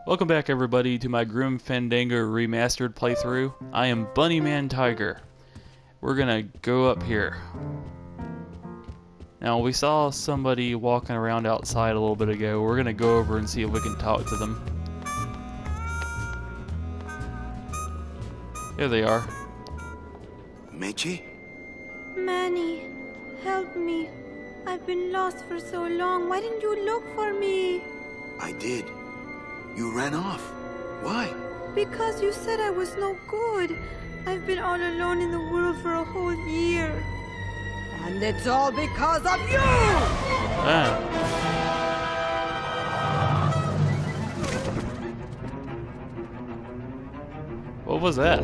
Welcome back everybody to my Grim Fandango Remastered playthrough. I am BunnyManTiger. We're gonna go up here. Now we saw somebody walking around outside a little bit ago. We're gonna go over and see if we can talk to them. Here they are. Mechi? Manny, help me. I've been lost for so long. Why didn't you look for me? I did. You ran off. Why? Because you said I was no good. I've been all alone in the world for a whole year. And it's all because of you! Ah. What was that?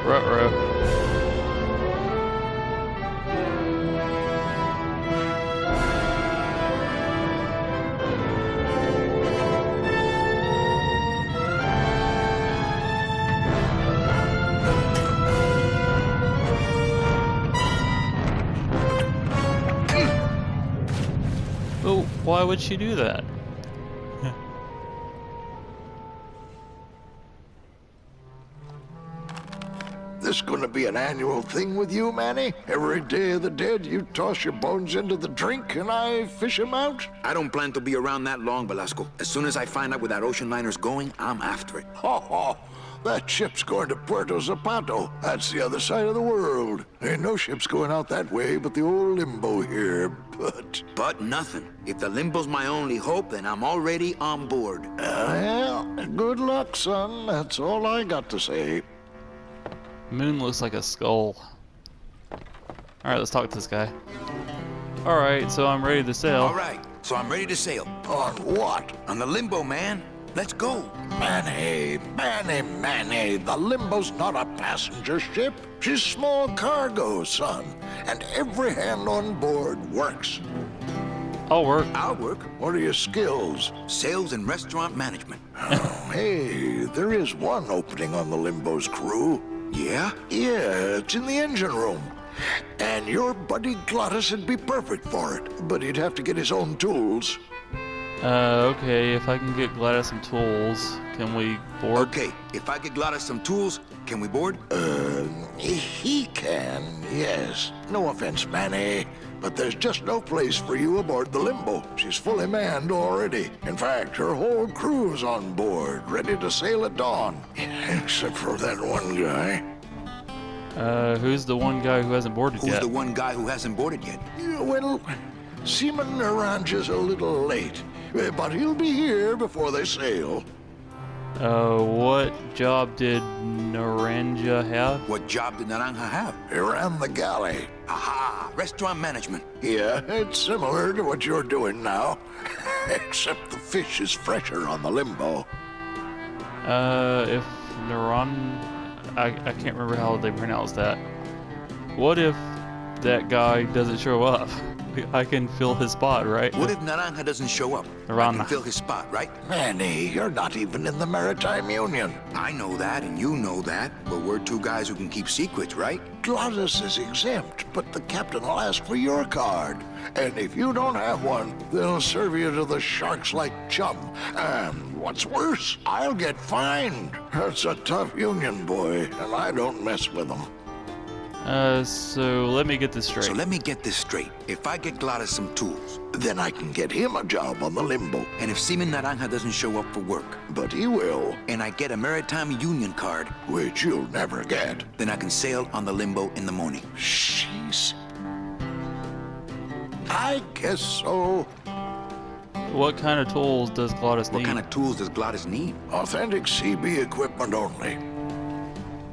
Ruh-roh. Oh, why would she do that? This gonna be an annual thing with you, Manny? Every Day of the Dead, you toss your bones into the drink and I fish 'em out? I don't plan to be around that long, Velasco. As soon as I find out where that ocean liner's going, I'm after it. Ho ho! That ship's going to Puerto Zapato. That's the other side of the world. Ain't no ships going out that way but the old limbo here, but... But nothing. If the limbo's my only hope, then I'm already on board. Well, good luck, son. That's all I got to say. Moon looks like a skull. Alright, let's talk to this guy. Alright, so I'm ready to sail. All right, so I'm ready to sail. On what? On the limbo, man. Let's go. Manny, the Limbo's not a passenger ship. She's small cargo, son. And every hand on board works. I'll work. I'll work. What are your skills? Sales and restaurant management. Oh, hey, there is one opening on the Limbo's crew. Yeah? Yeah, it's in the engine room. And your buddy Glottis would be perfect for it, but he'd have to get his own tools. Okay, if I can get Gladys some tools, can we board? Okay, if I get Glottis some tools, can we board? He can, yes. No offense, Manny, but there's just no place for you aboard the Limbo. She's fully manned already. In fact, her whole crew's on board, ready to sail at dawn. Except for that one guy. Who's the one guy who hasn't boarded Who's yet? the one guy who hasn't boarded yet? Yeah, well, Seaman Naranja's a little late, but he'll be here before they sail. What job did Naranja have? What job did Naranja have? He ran the galley. Aha! Restaurant management. Yeah, it's similar to what you're doing now, except the fish is fresher on the Limbo. If I can't remember how they pronounce that. What if that guy doesn't show up? I can fill his spot, right? What if Naranja doesn't show up? I Naranja. can fill his spot, right? Manny, you're not even in the Maritime Union. I know that, and you know that, but we're two guys who can keep secrets, right? Glottis is exempt, but the captain will ask for your card. And if you don't have one, they'll serve you to the sharks like chum. And what's worse, I'll get fined. That's a tough union, boy, and I don't mess with them. So let me get this straight. So let me get this straight. If I get Glottis some tools, Then I can get him a job on the Limbo. and if Seaman Naranja doesn't show up for work, But he will, and I get a Maritime Union card, which you'll never get. then I can sail on the Limbo in the morning. Jeez. I guess so. What kind of tools does Glottis need? What kind of tools does Glottis need? Authentic CB equipment only.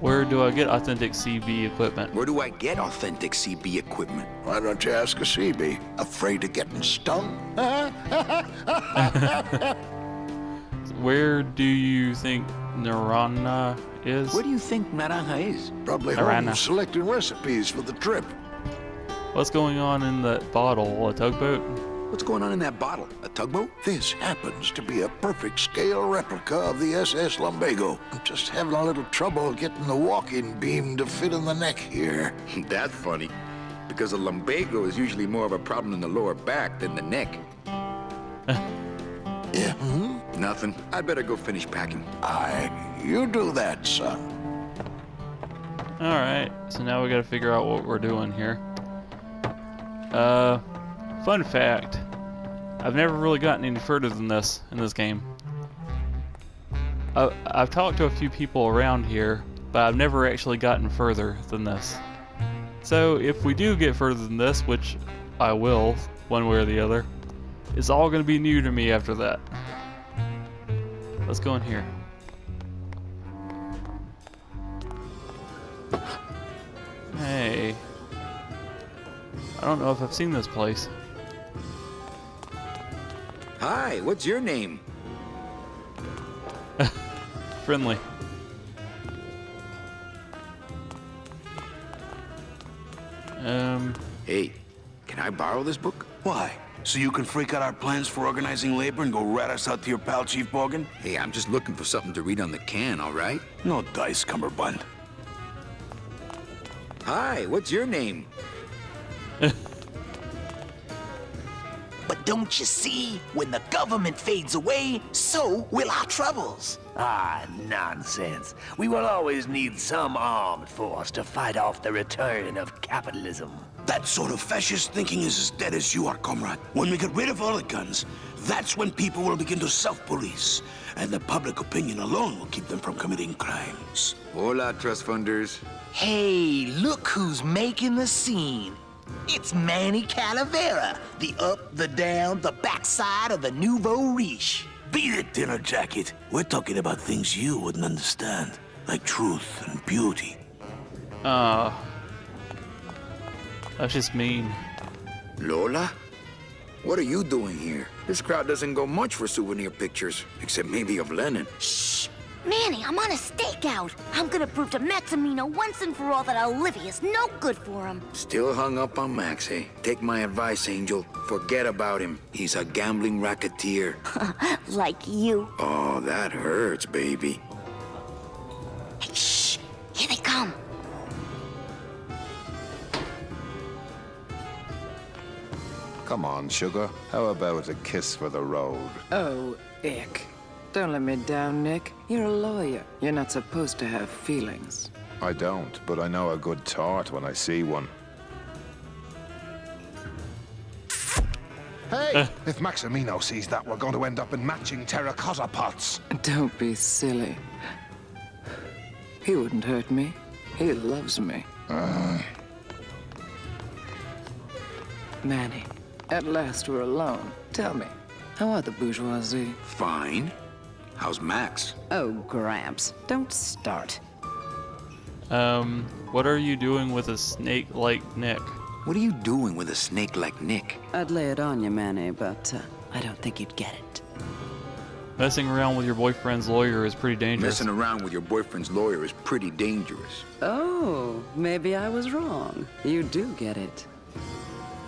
Where do I get authentic CB equipment? Where do I get authentic CB equipment? Why don't you ask a CB? Afraid of getting stung? Where do you think Naranja is? Where do you think Naranja is? Probably Arana. home selecting recipes for the trip. What's going on in that bottle? A tugboat? What's going on in that bottle? A tugboat? This happens to be a perfect scale replica of the SS Lumbago. I'm just having a little trouble getting the walking beam to fit in the neck here. That's funny, because a lumbago is usually more of a problem in the lower back than the neck. Yeah, Nothing. I'd better go finish packing. You do that, son. Alright, so now we gotta figure out what we're doing here. Fun fact. I've never really gotten any further than this in this game. I've talked to a few people around here, but I've never actually gotten further than this. So if we do get further than this, which I will, one way or the other, it's all gonna be new to me after that. Let's go in here. Hey. I don't know if I've seen this place. Hi, what's your name? Friendly. Hey, can I borrow this book? Why? So you can freak out our plans for organizing labor and go rat us out to your pal, Chief Morgan? Hey, I'm just looking for something to read on the can, all right? No dice, Cumberbund. Hi, what's your name? But don't you see? When the government fades away, so will our troubles. Ah, nonsense. We will always need some armed force to fight off the return of capitalism. That sort of fascist thinking is as dead as you are, comrade. When we get rid of all the guns, that's when people will begin to self-police. And the public opinion alone will keep them from committing crimes. Hola, trust funders. Hey, look who's making the scene. It's Manny Calavera, the up, the down, the backside of the nouveau riche. Beat it, dinner jacket. We're talking about things you wouldn't understand, like truth and beauty. That's just mean. Lola? What are you doing here? This crowd doesn't go much for souvenir pictures, except maybe of Lenin. Shh! Manny, I'm on a stakeout. I'm gonna prove to Maximino once and for all that Olivia's no good for him. Still hung up on Max, eh? Take my advice, Angel. Forget about him. He's a gambling racketeer. Like you. Oh, that hurts, baby. Hey, shh! Here they come. Come on, sugar. How about a kiss for the road? Oh, ick. Don't let me down, Nick. You're a lawyer. You're not supposed to have feelings. I don't, but I know a good tart when I see one. Hey! If Maximino sees that, we're going to end up in matching terracotta pots. Don't be silly. He wouldn't hurt me. He loves me. Manny, at last we're alone. Tell me, how are the bourgeoisie? Fine. How's Max? Oh, Gramps, don't start. What are you doing with a snake like Nick? What are you doing with a snake like Nick? I'd lay it on you, Manny, but I don't think you'd get it. Messing around with your boyfriend's lawyer is pretty dangerous. Messing around with your boyfriend's lawyer is pretty dangerous. Oh, maybe I was wrong. You do get it.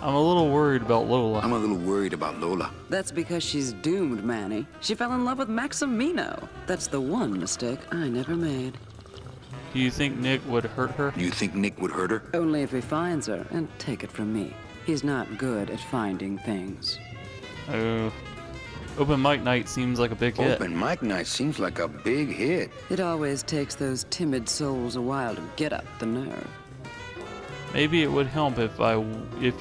I'm a little worried about Lola. I'm a little worried about Lola. That's because she's doomed, Manny. She fell in love with Maximino. That's the one mistake I never made. Do you think Nick would hurt her? Do you think Nick would hurt her? Only if he finds her, and take it from me. He's not good at finding things. Open mic night seems like a big hit. Open mic night seems like a big hit. It always takes those timid souls a while to get up the nerve. Maybe it would help if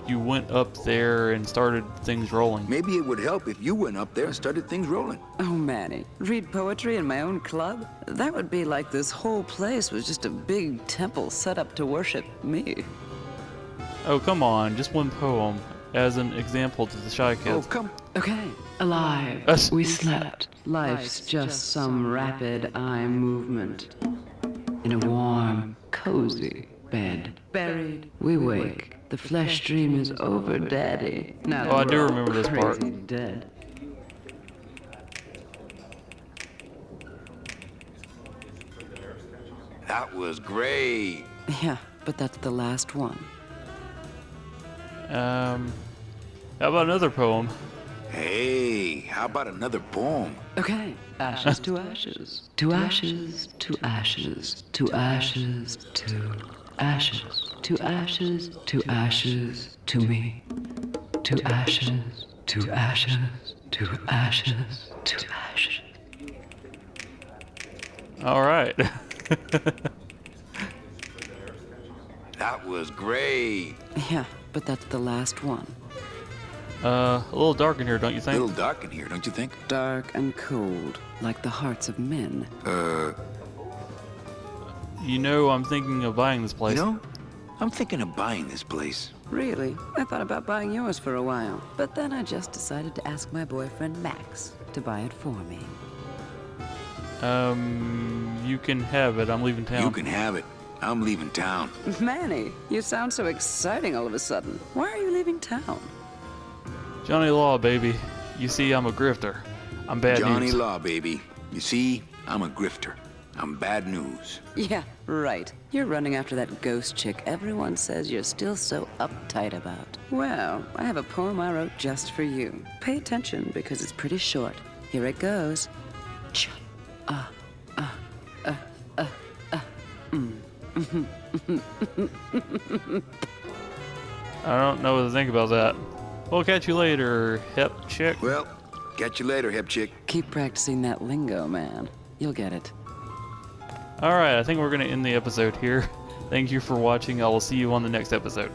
you went up there and started things rolling. Maybe it would help if you went up there and started things rolling. Oh, Manny, read poetry in my own club? That would be like this whole place was just a big temple set up to worship me. Oh, come on, just one poem as an example to the shy kids. Oh, come. Okay. Alive, Us. we slept. Life's just some rapid eye movement. In a warm, cozy bed. Buried, we wake. The flesh dream is over, Daddy. Now Oh, I do we're all remember this part. crazy dead. That was great. Yeah, but that's the last one. How about another poem? Hey, how about another poem? Okay. Ashes to ashes. To ashes, to ashes, to ashes, to ashes, to ashes, to ashes, to me. To ashes, to ashes, to ashes, to ashes. All right. That was great. Yeah, but that's the last one. A little dark in here, don't you A think? little dark in here, don't you think? Dark and cold, like the hearts of men. You know, I'm thinking of buying this place. You know, I'm thinking of buying this place. Really? I thought about buying yours for a while, but then I just decided to ask my boyfriend Max to buy it for me. You can have it. I'm leaving town. You can have it. I'm leaving town. Manny, you sound so exciting all of a sudden. Why are you leaving town? Johnny Law, baby. You see, I'm a grifter. I'm bad Johnny news. Law, baby. You see, I'm a grifter. I'm bad news. Yeah, right. You're running after that ghost chick everyone says you're still so uptight about. Well, I have a poem I wrote just for you. Pay attention because it's pretty short. Here it goes. Ch I don't know what to think about that. We'll catch you later, hip chick. Well, catch you later, hip chick. Keep practicing that lingo, man. You'll get it. Alright, I think we're going to end the episode here. Thank you for watching. I will see you on the next episode.